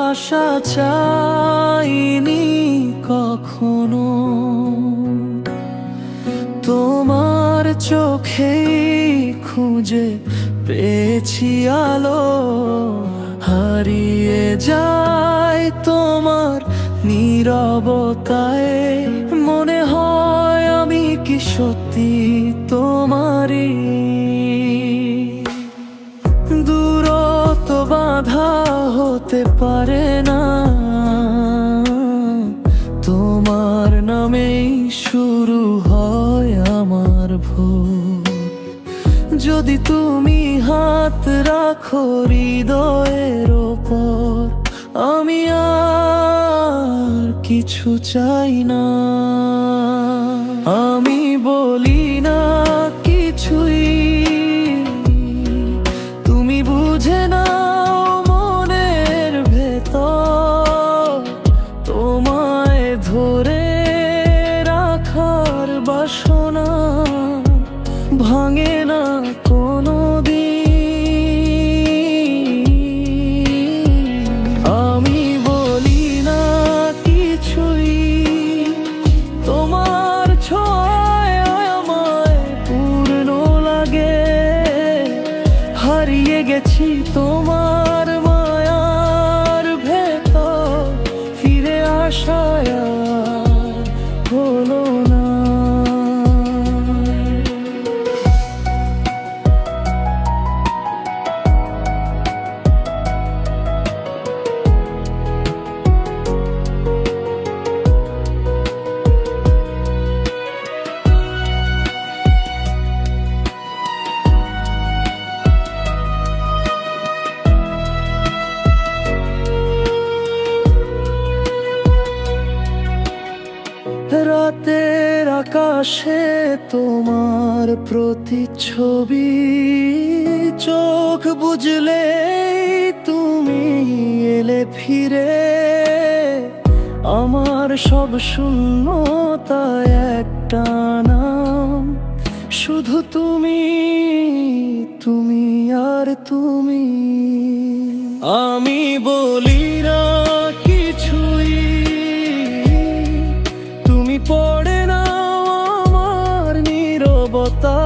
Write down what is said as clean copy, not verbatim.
আশা চাইনি কখনো, তোমার চোখেই খুঁজে পেয়েছি আলো। হারিয়ে যায় তোমার নীরবতায়, মনে হয় আমি কি সত্যি তোমারই। দূরত্ব বাধা হতে পারে না, তোমার নামেই শুরু হয় আমার ভোর। যদি তুমি হাত রাখো হৃদয়ের ওপর, আমি আর কিছু চাই না। আমি বলি না কিছুই, তুমি বুঝে নাও মনের ভেতর। তোমায় ধরে রাখার বাসনা ভাঙে না কোনো দিন। আমি বলি না কিছুই, তোমার ছোঁয়ায় আমায় পূর্ণ লাগে। হারিয়ে গেছি তোমার মায়ার ভেতর, ফিরে আসায় আর হলো না। রাতের আকাশে তোমার প্রতিচ্ছবি, চোখ বুঝলে তুমি এলে ফিরে। আমার সব শূন্যতায় একটা নাম, শুধু তুমি, তুমি আর তুমি। আমি বলি না কিছুই, তুমি পড়ে নাও আমার নীরবতা।